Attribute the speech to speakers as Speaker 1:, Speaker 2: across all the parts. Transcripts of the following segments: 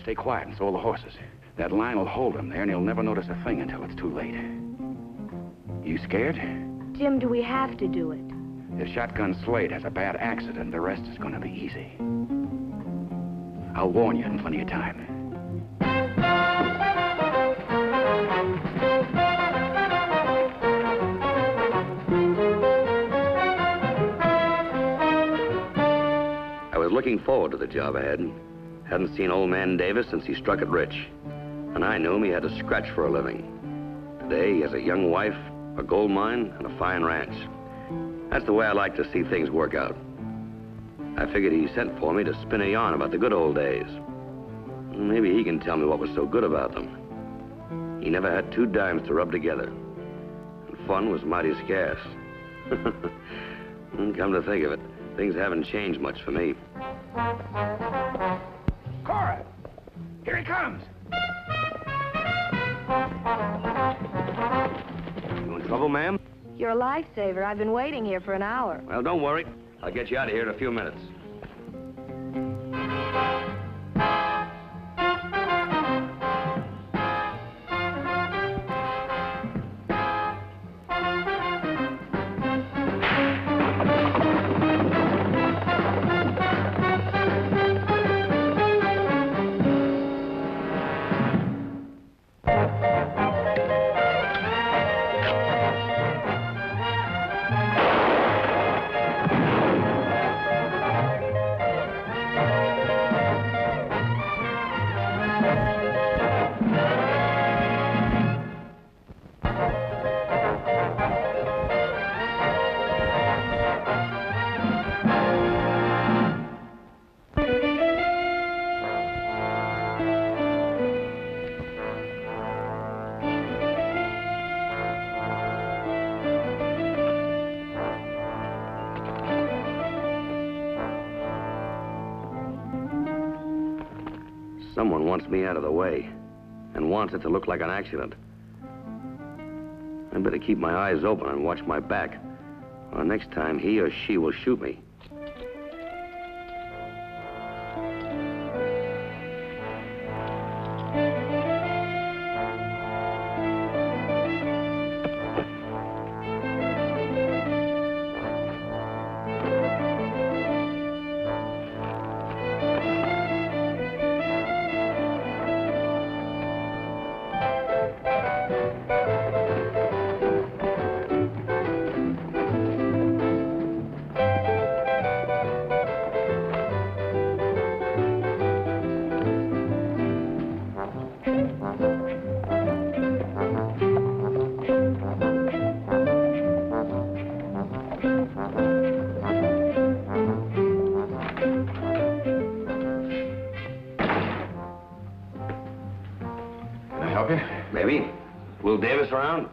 Speaker 1: Stay quiet and so will the horses. That line will hold him there, and he'll never notice a thing until it's too late. You scared?
Speaker 2: Jim, do we have to do it?
Speaker 1: If Shotgun Slade has a bad accident, the rest is going to be easy. I'll warn you in plenty of time.
Speaker 3: I was looking forward to the job ahead. Hadn't seen old man Davis since he struck it rich. And I knew him he had to scratch for a living. Today, he has a young wife, a gold mine, and a fine ranch. That's the way I like to see things work out. I figured he sent for me to spin a yarn about the good old days. Maybe he can tell me what was so good about them. He never had 2 dimes to rub together. And fun was mighty scarce. Come to think of it, things haven't changed much for me.
Speaker 1: Cora! Here he comes!
Speaker 3: You in trouble, ma'am?
Speaker 2: You're a lifesaver. I've been waiting here for an hour.
Speaker 3: Well, don't worry. I'll get you out of here in a few minutes. Someone wants me out of the way and wants it to look like an accident. I better keep my eyes open and watch my back, or next time he or she will shoot me. Maybe. Will Davis around?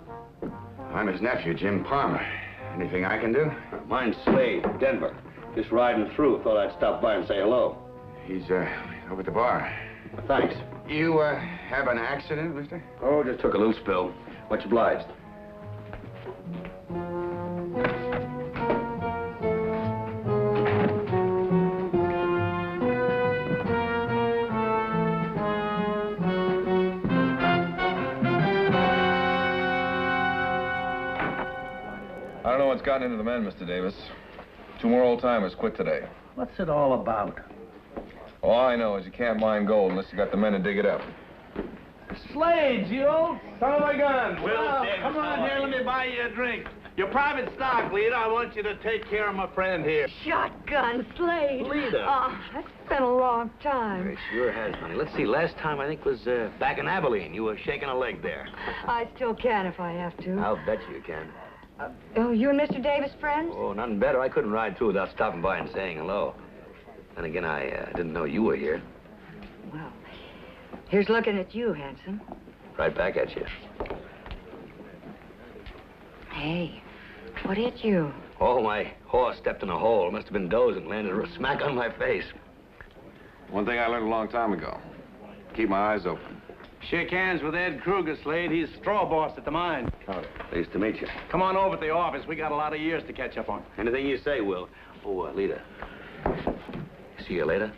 Speaker 1: I'm his nephew, Jim Palmer. Anything I can do?
Speaker 3: Mine's Slade, Denver. Just riding through. Thought I'd stop by and say hello.
Speaker 1: He's, over at the bar.
Speaker 3: Thanks.
Speaker 1: You, have an accident, mister?
Speaker 3: Oh, just took a loose spill. Much obliged.
Speaker 4: I don't know what's gotten into the men, Mr. Davis. 2 more old-timers quit today.
Speaker 5: What's it all about?
Speaker 4: All I know is you can't mine gold unless you got the men to dig it up.
Speaker 5: Slade, you old son of a gun.
Speaker 6: Well, come on here, let me buy you a drink. Your private stock leader, I want you to take care of my friend here.
Speaker 2: Shotgun Slade.
Speaker 6: Leader.
Speaker 2: Oh, that's been a long time.
Speaker 3: It sure has, honey. Let's see, last time I think was back in Abilene. You were shaking a leg there.
Speaker 2: I still can if I have to.
Speaker 3: I'll bet you can.
Speaker 2: Oh, you and Mr. Davis friends?
Speaker 3: Oh, nothing better. I couldn't ride through without stopping by and saying hello. Then again, I didn't know you were here.
Speaker 2: Well, here's looking at you, handsome.
Speaker 3: Right back at you.
Speaker 2: Hey, what hit you?
Speaker 3: Oh, my horse stepped in a hole. Must have been dozing, landed smack on my face.
Speaker 4: One thing I learned a long time ago. Keep my eyes open.
Speaker 6: Shake hands with Ed Kruger, Slade. He's straw boss at the mine.
Speaker 3: Howdy. Pleased to meet you.
Speaker 6: Come on over to the office. We got a lot of years to catch up on.
Speaker 3: Anything you say, Will. Oh, Lita. See you later?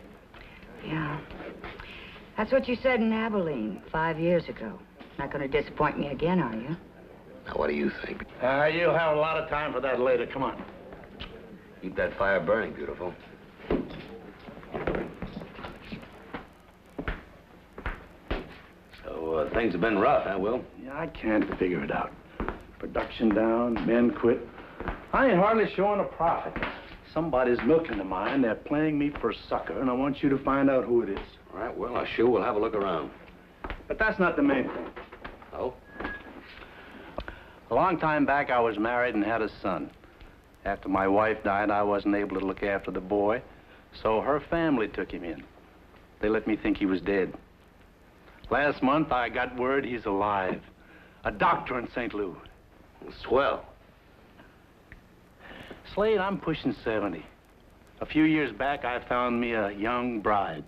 Speaker 2: Yeah. That's what you said in Abilene 5 years ago. Not going to disappoint me again, are you?
Speaker 3: Now, what do you think?
Speaker 6: You'll have a lot of time for that later. Come on.
Speaker 3: Keep that fire burning, beautiful. So, things have been rough, huh, Will?
Speaker 5: Yeah, I can't figure it out. Production down, men quit. I ain't hardly showing a profit. Somebody's milking the mine. They're playing me for a sucker, and I want you to find out who it is.
Speaker 3: All right, well, I sure will have a look around.
Speaker 5: But that's not the main thing.
Speaker 3: Oh?
Speaker 5: A long time back, I was married and had a son. After my wife died, I wasn't able to look after the boy, so her family took him in. They let me think he was dead. Last month, I got word he's alive. A doctor in St. Louis.
Speaker 3: Swell.
Speaker 5: Slade, I'm pushing 70. A few years back, I found me a young bride.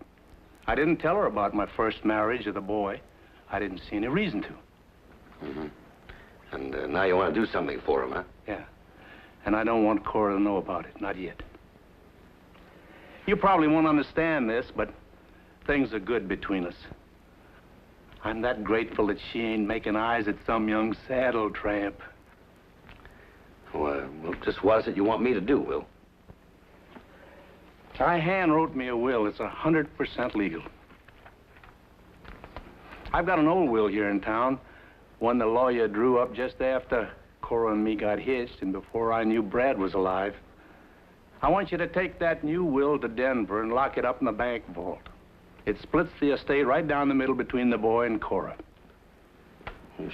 Speaker 5: I didn't tell her about my first marriage of the boy. I didn't see any reason to.
Speaker 3: Mm-hmm. And now you want to do something for him, huh?
Speaker 5: Yeah. And I don't want Cora to know about it, not yet. You probably won't understand this, but things are good between us. I'm that grateful that she ain't making eyes at some young saddle tramp.
Speaker 3: Well, just what is it you want me to do, Will?
Speaker 5: I hand wrote me a will. It's 100% legal. I've got an old will here in town, one the lawyer drew up just after Cora and me got hitched and before I knew Brad was alive. I want you to take that new will to Denver and lock it up in the bank vault. It splits the estate right down the middle between the boy and Cora.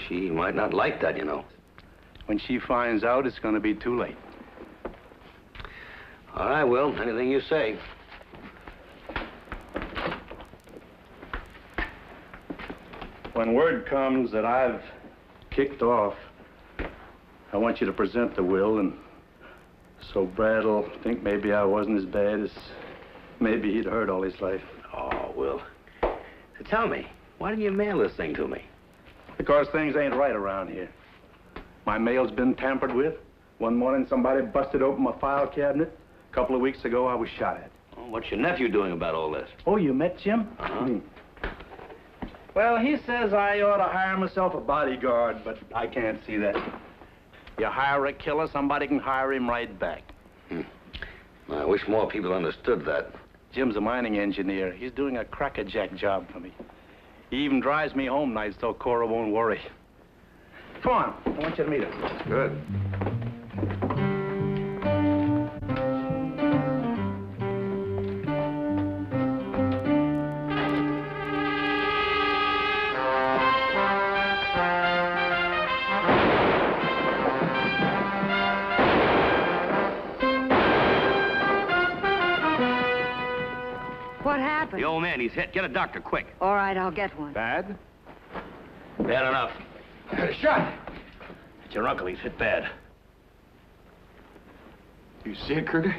Speaker 3: She might not like that, you know.
Speaker 5: When she finds out, it's going to be too late.
Speaker 3: All right, Will. Anything you say.
Speaker 5: When word comes that I've kicked off, I want you to present the will, and so Brad'll think maybe I wasn't as bad as maybe he'd heard all his life.
Speaker 3: Oh, Will. So tell me, why didn't you mail this thing to me?
Speaker 5: Because things ain't right around here. My mail's been tampered with. One morning, somebody busted open my file cabinet. A couple of weeks ago, I was shot at.
Speaker 3: Oh, what's your nephew doing about all this?
Speaker 5: Oh, you met Jim?
Speaker 3: Uh-huh.
Speaker 5: Well, he says I ought to hire myself a bodyguard, but I can't see that. You hire a killer, somebody can hire him right back.
Speaker 3: I wish more people understood that.
Speaker 5: Jim's a mining engineer. He's doing a crackerjack job for me. He even drives me home nights so Cora won't worry. Come on, I want you to meet her.
Speaker 3: Good.
Speaker 2: What happened?
Speaker 3: The old man, he's hit. Get a doctor, quick.
Speaker 2: All right, I'll get one.
Speaker 5: Bad?
Speaker 3: Bad enough.
Speaker 5: Shot.
Speaker 3: It's your uncle. He's hit bad.
Speaker 4: You see it, Kruger?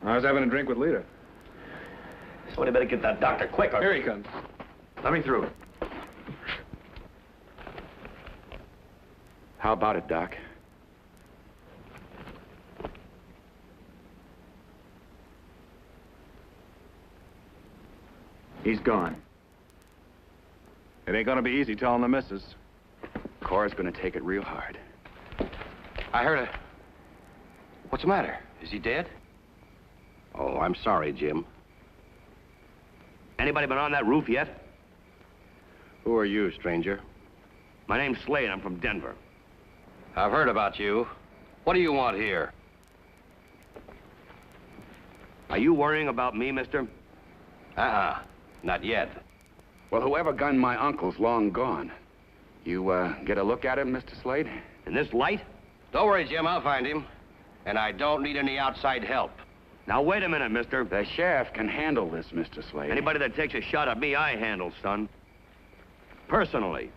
Speaker 4: I was having a drink with Lita.
Speaker 3: Somebody better get that doctor quick.
Speaker 4: Here he comes.
Speaker 3: Let me through.
Speaker 1: How about it, Doc?
Speaker 4: He's gone. It ain't gonna be easy telling the missus.
Speaker 1: Cora's gonna take it real hard. I heard a... What's the matter? Is he dead?
Speaker 3: Oh, I'm sorry, Jim. Anybody been on that roof yet?
Speaker 1: Who are you, stranger?
Speaker 3: My name's Slade. I'm from Denver.
Speaker 1: I've heard about you. What do you want here?
Speaker 3: Are you worrying about me, mister?
Speaker 1: Not yet. Well, whoever gunned my uncle's long gone. You, get a look at him, Mr. Slade?
Speaker 3: In this light?
Speaker 1: Don't worry, Jim. I'll find him. And I don't need any outside help.
Speaker 3: Now, wait a minute, mister.
Speaker 1: The sheriff can handle this, Mr. Slade.
Speaker 3: Anybody that takes a shot at me, I handle, son. Personally.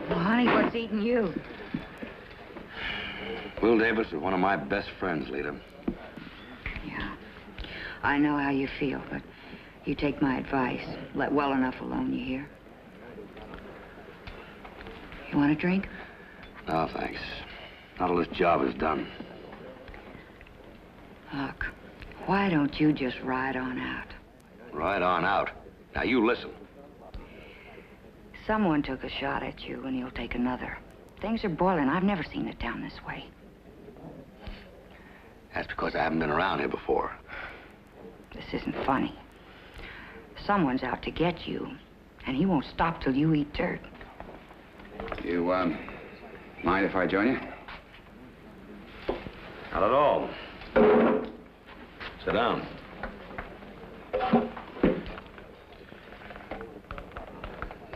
Speaker 2: Well, honey, what's eating you?
Speaker 3: Will Davis is one of my best friends, Lita.
Speaker 2: Yeah, I know how you feel, but You take my advice. Let well enough alone, you hear? You want a drink?
Speaker 3: No, thanks. Not till this job is done.
Speaker 2: Look, why don't you just ride on out?
Speaker 3: Right on out. Now, you listen.
Speaker 2: Someone took a shot at you, and he'll take another. Things are boiling. I've never seen it down this way.
Speaker 3: That's because I haven't been around here before.
Speaker 2: This isn't funny. Someone's out to get you, and he won't stop till you eat dirt.
Speaker 1: You, mind if I join you?
Speaker 3: Not at all. Sit down.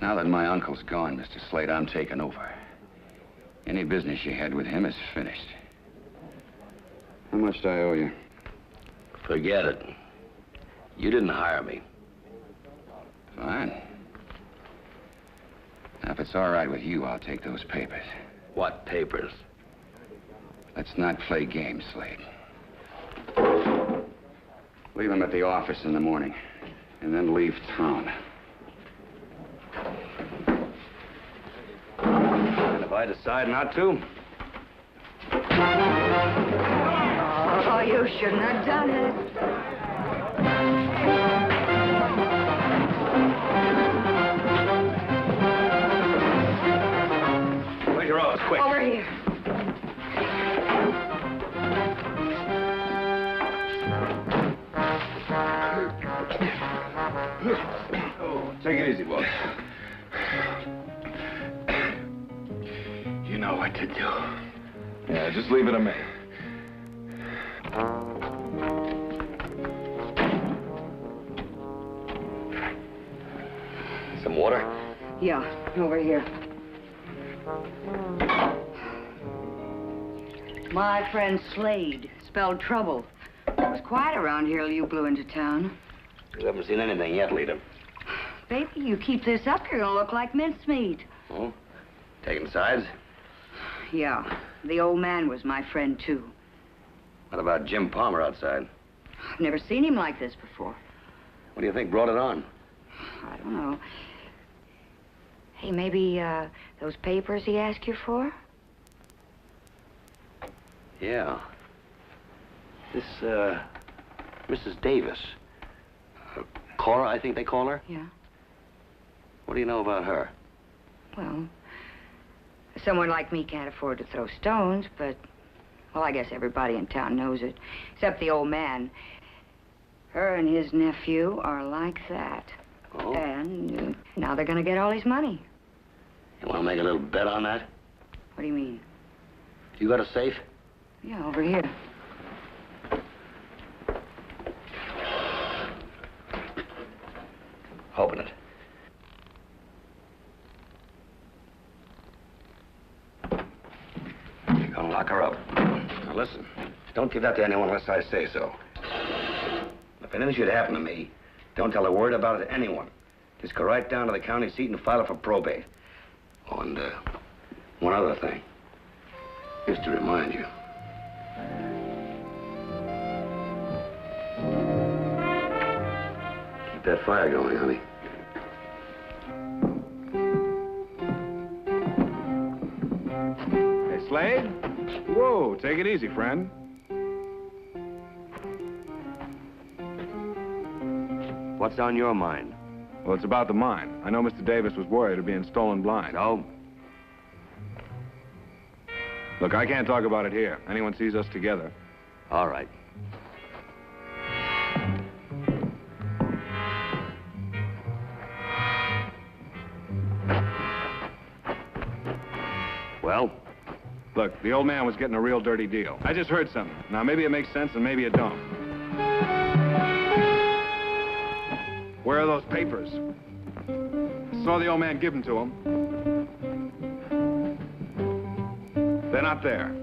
Speaker 1: Now that my uncle's gone, Mr. Slade, I'm taking over. Any business you had with him is finished. How much do I owe you?
Speaker 3: Forget it. You didn't hire me.
Speaker 1: Fine. Now, if it's all right with you, I'll take those papers.
Speaker 3: What papers?
Speaker 1: Let's not play games, Slade. Leave them at the office in the morning, and then leave town.
Speaker 3: And if I decide not to?
Speaker 2: Oh, you shouldn't have done it.
Speaker 3: Where's your office? Quick.
Speaker 2: Over here.
Speaker 4: Oh, take it easy, boss.
Speaker 1: You know what to do.
Speaker 4: Yeah, just leave it to me.
Speaker 3: Some water?
Speaker 2: Yeah, over here. My friend Slade spelled trouble. It was quiet around here till you blew into town.
Speaker 3: You haven't seen anything yet, leader.
Speaker 2: Baby, you keep this up, you're gonna look like mincemeat.
Speaker 3: Oh? Taking sides?
Speaker 2: Yeah, the old man was my friend, too.
Speaker 3: What about Jim Palmer outside?
Speaker 2: I've never seen him like this before.
Speaker 3: What do you think brought it on?
Speaker 2: I don't know. Hey, maybe, those papers he asked you for?
Speaker 3: Yeah. This, Mrs. Davis. Cora, I think they call her?
Speaker 2: Yeah.
Speaker 3: What do you know about her?
Speaker 2: Well, someone like me can't afford to throw stones, but, well, I guess everybody in town knows it, except the old man. Her and his nephew are like that.
Speaker 3: Oh?
Speaker 2: And now they're gonna get all his money.
Speaker 3: You want to make a little bet on that?
Speaker 2: What do you mean?
Speaker 3: You got a safe?
Speaker 2: Yeah, over here.
Speaker 3: Open it. You're gonna lock her up. Now listen, don't give that to anyone unless I say so. If anything should happen to me, don't tell a word about it to anyone. Just go right down to the county seat and file it for probate. Oh, and one other thing. Just to remind you. Keep that fire going, honey.
Speaker 4: Hey, Slade? Whoa, take it easy, friend.
Speaker 3: What's on your mind?
Speaker 4: Well, it's about the mine. I know Mr. Davis was worried of being stolen blind.
Speaker 3: So?
Speaker 4: Look, I can't talk about it here. Anyone sees us together.
Speaker 3: All right. Well?
Speaker 4: Look, the old man was getting a real dirty deal. I just heard something. Now, maybe it makes sense and maybe it don't. Where are those papers? I saw the old man give them to him. They're not there.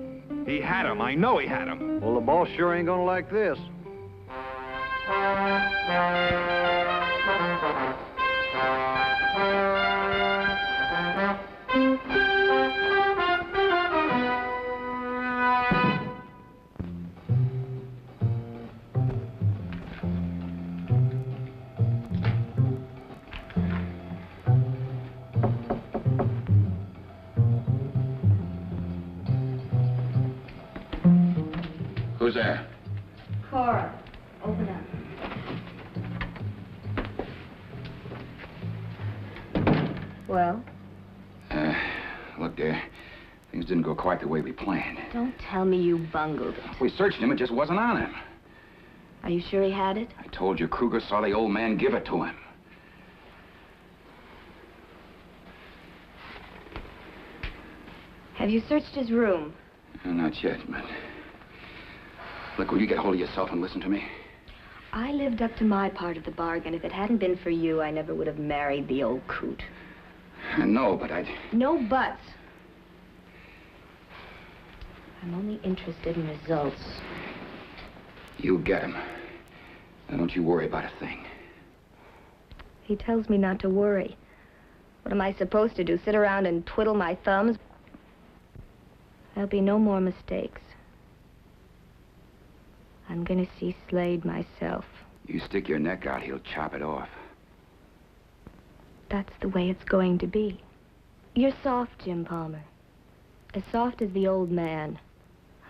Speaker 4: He had them. I know he had them.
Speaker 7: Well, the boss sure ain't gonna like this.
Speaker 1: Who's there?
Speaker 8: Cora, open up. Well?
Speaker 1: Look, dear, things didn't go quite the way we planned.
Speaker 8: Don't tell me you bungled it.
Speaker 1: We searched him, it just wasn't on him.
Speaker 8: Are you sure he had it?
Speaker 1: I told you Kruger saw the old man give it to him.
Speaker 8: Have you searched his room?
Speaker 1: Not yet, but... Look, will you get hold of yourself and listen to me?
Speaker 8: I lived up to my part of the bargain. If it hadn't been for you, I never would have married the old coot.
Speaker 1: I know, but I'd...
Speaker 8: No buts. I'm only interested in results.
Speaker 1: You get him. Now, don't you worry about a thing.
Speaker 8: He tells me not to worry. What am I supposed to do? Sit around and twiddle my thumbs? There'll be no more mistakes. I'm gonna see Slade myself.
Speaker 1: You stick your neck out, he'll chop it off.
Speaker 8: That's the way it's going to be. You're soft, Jim Palmer. As soft as the old man.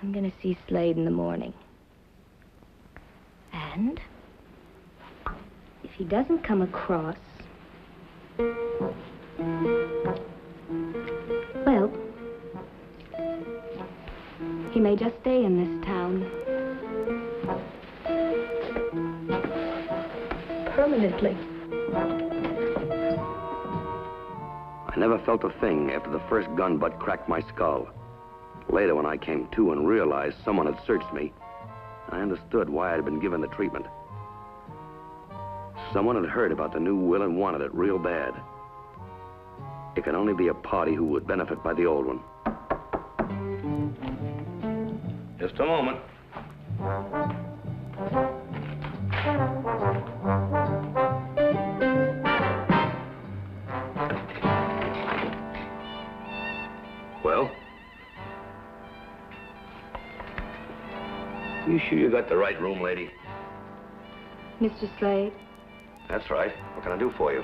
Speaker 8: I'm gonna see Slade in the morning. And if he doesn't come across, well, he may just stay in this town. Permanently.
Speaker 3: I never felt a thing after the first gun butt cracked my skull. Later, when I came to and realized someone had searched me, I understood why I'd been given the treatment. Someone had heard about the new will and wanted it real bad. It could only be a party who would benefit by the old one. Just a moment. Well? You sure you got the right room, lady?
Speaker 8: Mr. Slade,
Speaker 3: That's right. What can I do for you?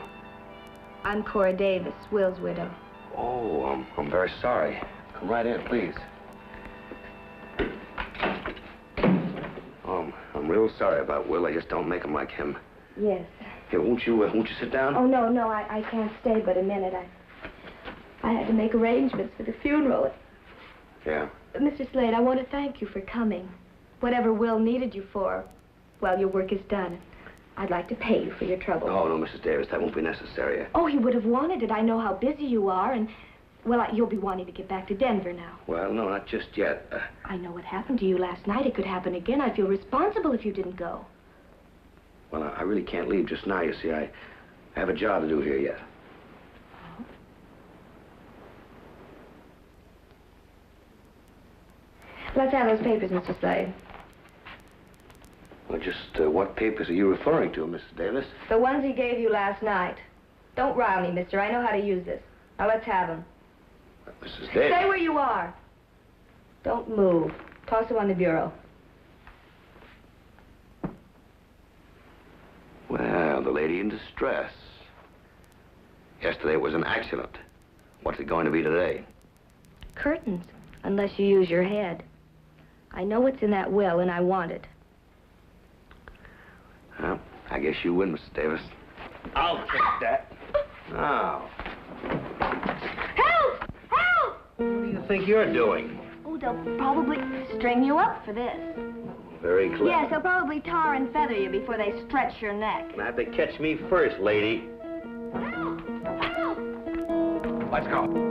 Speaker 8: I'm Cora Davis, Will's widow.
Speaker 3: Oh, I'm very sorry. Come right in, please. I'm real sorry about Will. I just don't make him like him.
Speaker 8: Yes.
Speaker 3: Here, won't you sit down?
Speaker 8: Oh, no, I can't stay but a minute. I had to make arrangements for the funeral.
Speaker 3: Yeah.
Speaker 8: Mr. Slade, I want to thank you for coming. Whatever Will needed you for, well, your work is done. I'd like to pay you for your trouble.
Speaker 3: Oh, no, Mrs. Davis, that won't be necessary.
Speaker 8: Oh, he would have wanted it. I know how busy you are, and, well, you'll be wanting to get back to Denver now.
Speaker 3: Well, no, not just yet.
Speaker 8: I know what happened to you last night. It could happen again. I feel responsible if you didn't go.
Speaker 3: Well, I really can't leave just now, you see. I have a job to do here yet.
Speaker 8: Let's have those papers, Mr. Slade.
Speaker 3: Well, just what papers are you referring to, Mrs. Davis?
Speaker 8: The ones he gave you last night. Don't rile me, mister. I know how to use this. Now, let's have them.
Speaker 3: Mrs. Davis?
Speaker 8: Stay where you are. Don't move. Toss them on the bureau.
Speaker 3: Well, the lady in distress. Yesterday was an accident. What's it going to be today?
Speaker 8: Curtains, unless you use your head. I know what's in that will, and I want it.
Speaker 3: Well, I guess you win, Mrs. Davis. I'll take that. Now.
Speaker 8: Help! Help!
Speaker 3: What do you think you're doing?
Speaker 8: Oh, they'll probably string you up for this.
Speaker 3: Very clever.
Speaker 8: Yes, they'll probably tar and feather you before they stretch your neck.
Speaker 3: You have to catch me first, lady.
Speaker 8: Help! Help!
Speaker 1: Let's go.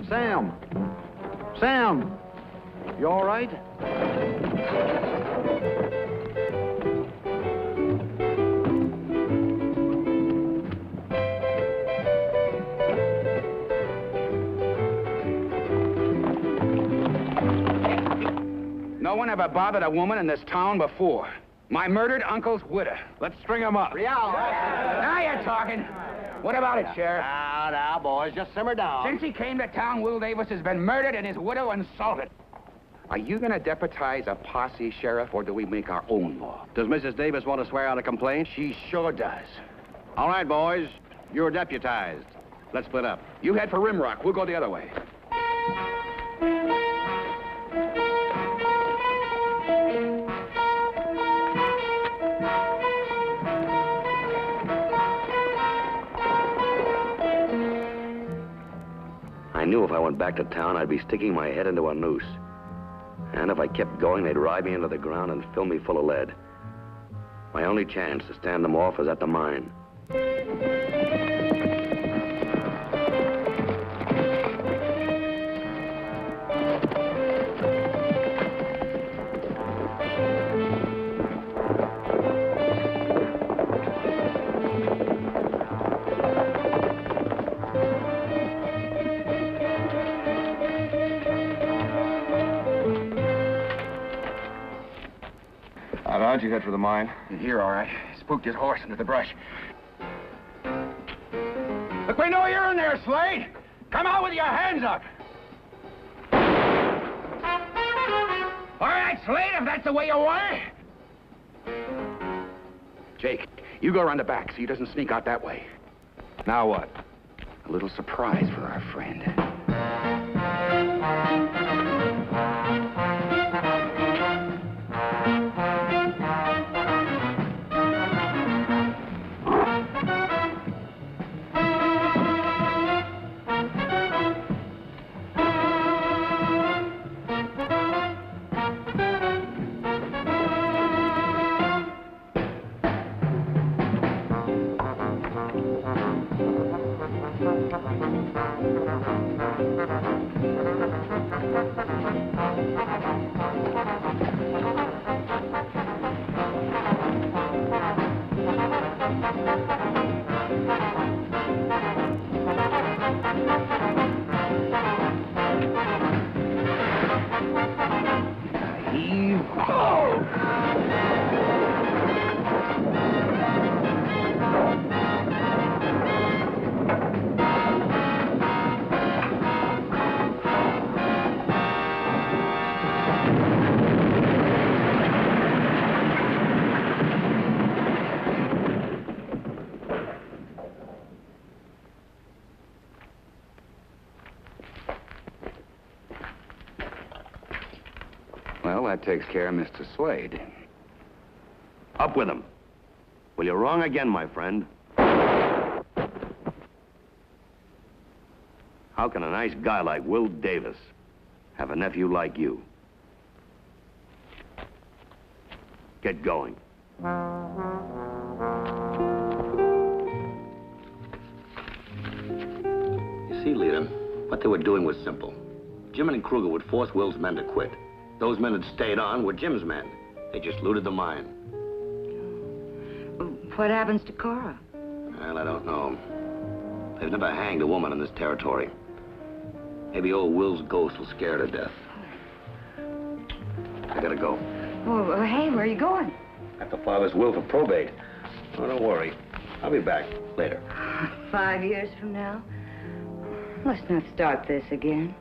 Speaker 7: Sam! Sam! You all right?
Speaker 1: No one ever bothered a woman in this town before. My murdered uncle's widow.
Speaker 6: Let's string him up.
Speaker 1: Now you're talking. What about it, Sheriff?
Speaker 9: Now, boys, just simmer down.
Speaker 1: Since he came to town, Will Davis has been murdered and his widow insulted. Are you going to deputize a posse, Sheriff, or do we make our own law?
Speaker 9: Does Mrs. Davis want to swear on a complaint?
Speaker 1: She sure does.
Speaker 9: All right, boys. You're deputized. Let's split up.
Speaker 1: You head for Rimrock. We'll go the other way.
Speaker 3: I knew if I went back to town, I'd be sticking my head into a noose. And if I kept going, they'd ride me into the ground and fill me full of lead. My only chance to stand them off was at the mine.
Speaker 4: How'd you head for the mine?
Speaker 1: Here, all right. Spooked his horse into the brush. Look, we know you're in there, Slade. Come out with your hands up. All right, Slade, if that's the way you want it. Jake, you go around the back so he doesn't sneak out that way.
Speaker 4: Now what?
Speaker 1: A little surprise for our friend. Well, that takes care of Mr. Slade.
Speaker 3: Up with him. Well, you're wrong again, my friend. How can a nice guy like Will Davis have a nephew like you? Get going. You see, Leader, what they were doing was simple. Jim and Kruger would force Will's men to quit. Those men that stayed on were Jim's men. They just looted the mine.
Speaker 2: What happens to Cora?
Speaker 3: Well, I don't know. They've never hanged a woman in this territory. Maybe old Will's ghost will scare her to death. I gotta go.
Speaker 2: Oh, hey, where are you going?
Speaker 3: I have to file this will for probate. Oh, don't worry. I'll be back later.
Speaker 2: 5 years from now? Let's not start this again.